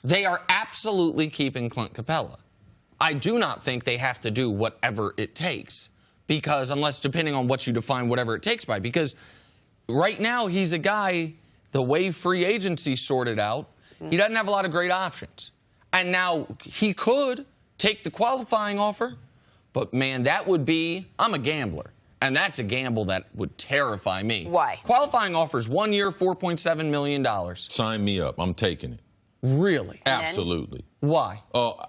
They are absolutely keeping Clint Capela. I do not think they have to do whatever it takes, because unless, depending on what you define whatever it takes by, because right now he's a guy, the way free agency sorted out, he doesn't have a lot of great options. And now he could take the qualifying offer, but man, that would be, I'm a gambler. And that's a gamble that would terrify me. Why? Qualifying offers 1 year, $4.7 million. Sign me up. I'm taking it. Really? Absolutely. Why?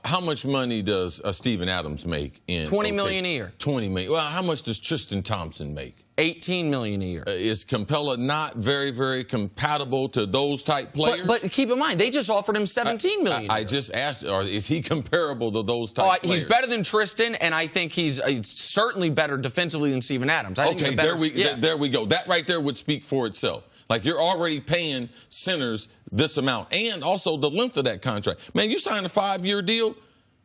How much money does Steven Adams make in $20 million a year. $20 million. Well, how much does Tristan Thompson make? $18 million a year. Is Capela not very, very compatible to those type players? But keep in mind, they just offered him $17 million. I just asked, is he comparable to those type players? He's better than Tristan, and I think he's certainly better defensively than Steven Adams. Okay, there we go. That right there would speak for itself. Like, you're already paying centers this amount, and also the length of that contract. Man, you sign a 5-year deal,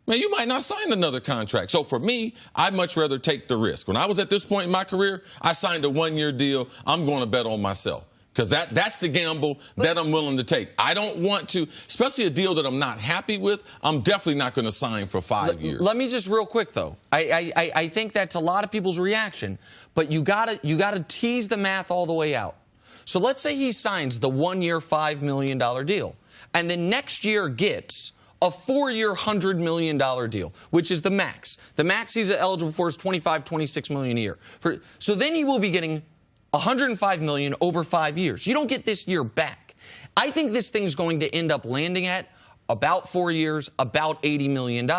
man, you might not sign another contract. So for me, I'd much rather take the risk. When I was at this point in my career, I signed a 1-year deal. I'm going to bet on myself, because that's the gamble that I'm willing to take. I don't want to, especially a deal that I'm not happy with, I'm definitely not going to sign for 5 years. Let me just real quick, though. I think that's a lot of people's reaction, but you gotta tease the math all the way out. So let's say he signs the 1-year, $5 million deal, and then next year gets a 4-year, $100 million deal, which is the max. The max he's eligible for is $26 million a year. So then he will be getting $105 million over 5 years. You don't get this year back. I think this thing's going to end up landing at about 4 years, about $80 million.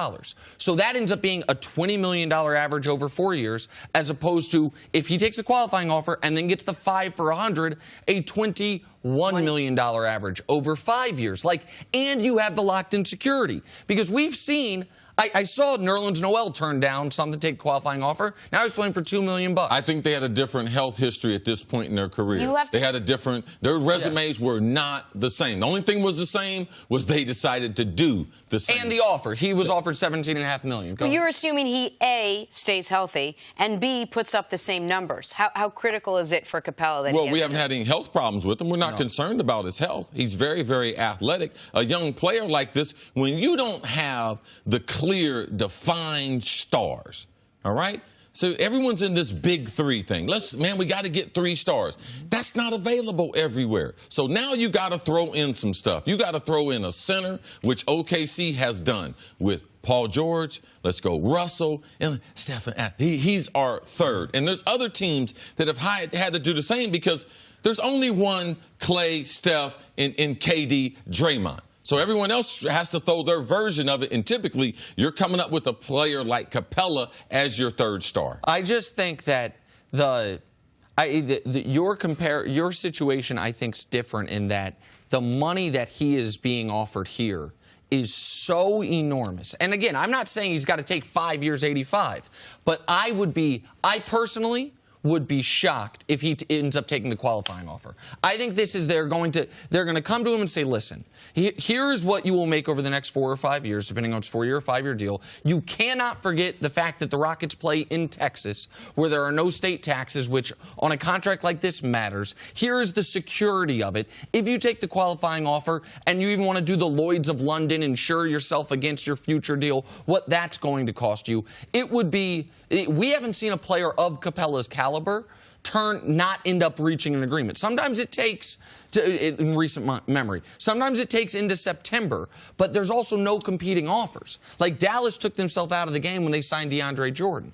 So that ends up being a $20 million average over 4 years, as opposed to if he takes a qualifying offer and then gets the 5 for 100, a $21 million average over 5 years. And you have the locked-in security. Because we've seen, I saw Nerlens Noel turn down something to take a qualifying offer. Now he's playing for $2 million. I think they had a different health history at this point in their career. They had a different, their resumes were not the same. The only thing was the same was they decided to do the same. And the offer. He was offered $17.5 million. But you're assuming he, A, stays healthy, and B, puts up the same numbers. How critical is it for Capela that we haven't had any health problems with him. We're not concerned about his health. He's very, very athletic. A young player like this, when you don't have the clear, defined stars, all right? So everyone's in this big 3 thing. We got to get 3 stars. That's not available everywhere. So now you got to throw in some stuff. You got to throw in a center, which OKC has done with Paul George. Let's go Russell and Stephen. He's our 3rd. And there's other teams that have had to do the same, because there's only one Clay, Steph, and KD, Draymond. So everyone else has to throw their version of it, and typically you're coming up with a player like Capela as your 3rd star. I just think that your situation, I think, is different in that the money that he is being offered here is so enormous. And again, I'm not saying he's got to take 5 years, 85, but I personally would be shocked if he ends up taking the qualifying offer. I think this is they're going to come to him and say, listen, here is what you will make over the next 4 or 5 years, depending on it's 4-year or 5-year deal. You cannot forget the fact that the Rockets play in Texas, where there are no state taxes, which on a contract like this matters. Here is the security of it. If you take the qualifying offer and you even want to do the Lloyds of London, insure yourself against your future deal, what that's going to cost you, it would be, we haven't seen a player of Capela's caliber not end up reaching an agreement. Sometimes it takes, in recent memory, sometimes it takes into September, but there's also no competing offers. Like Dallas took themselves out of the game when they signed DeAndre Jordan.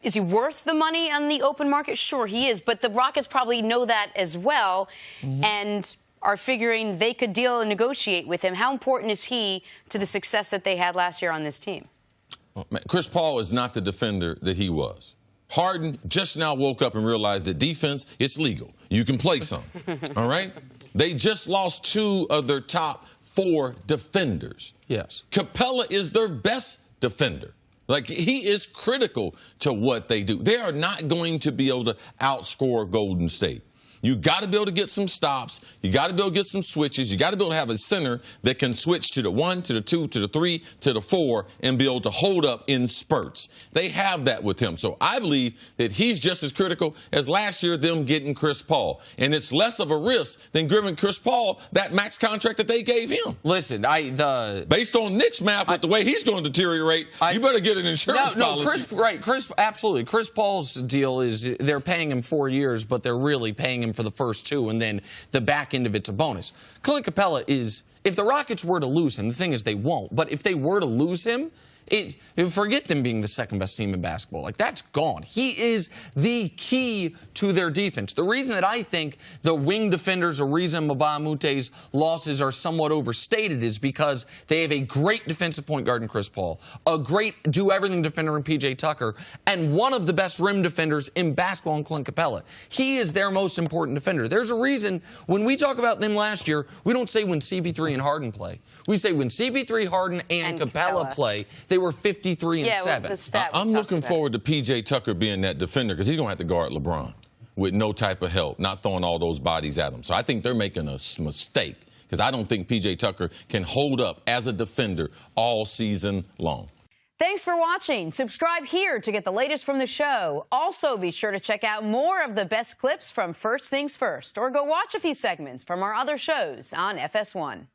Is he worth the money on the open market? Sure, he is, but the Rockets probably know that as well, and are figuring they could deal and negotiate with him. How important is he to the success that they had last year on this team? Chris Paul is not the defender that he was. Harden just now woke up and realized that defense, it's legal. You can play some, all right? They just lost 2 of their top 4 defenders. Yes. Capela is their best defender. Like, he is critical to what they do. They are not going to be able to outscore Golden State. You got to be able to get some stops. You got to be able to get some switches. You got to be able to have a center that can switch to the 1, to the 2, to the 3, to the 4, and be able to hold up in spurts. They have that with him. So I believe that he's just as critical as last year them getting Chris Paul. And it's less of a risk than giving Chris Paul that max contract that they gave him. Listen, based on Nick's math, with the way he's going to deteriorate, you better get an insurance policy. Chris, absolutely. Chris Paul's deal is they're paying him 4 years, but they're really paying him for the first 2, and then the back end of it's a bonus. Clint Capela is, if the Rockets were to lose him, the thing is they won't, but if they were to lose him, forget them being the second best team in basketball. Like, that's gone. He is the key to their defense. The reason that I think the wing defenders, Ariza Mbamute's losses are somewhat overstated is because they have a great defensive point guard in Chris Paul, a great do-everything defender in P.J. Tucker, and one of the best rim defenders in basketball in Clint Capela. He is their most important defender. There's a reason when we talk about them last year, we don't say when CP3 and Harden play. We say when CP3, Harden, and Capela play, they were 53 and 7. I'm looking forward to P.J. Tucker being that defender because he's going to have to guard LeBron with no type of help, not throwing all those bodies at him. So I think they're making a mistake because I don't think P.J. Tucker can hold up as a defender all season long. Thanks for watching. Subscribe here to get the latest from the show. Also, be sure to check out more of the best clips from First Things First, or go watch a few segments from our other shows on FS1.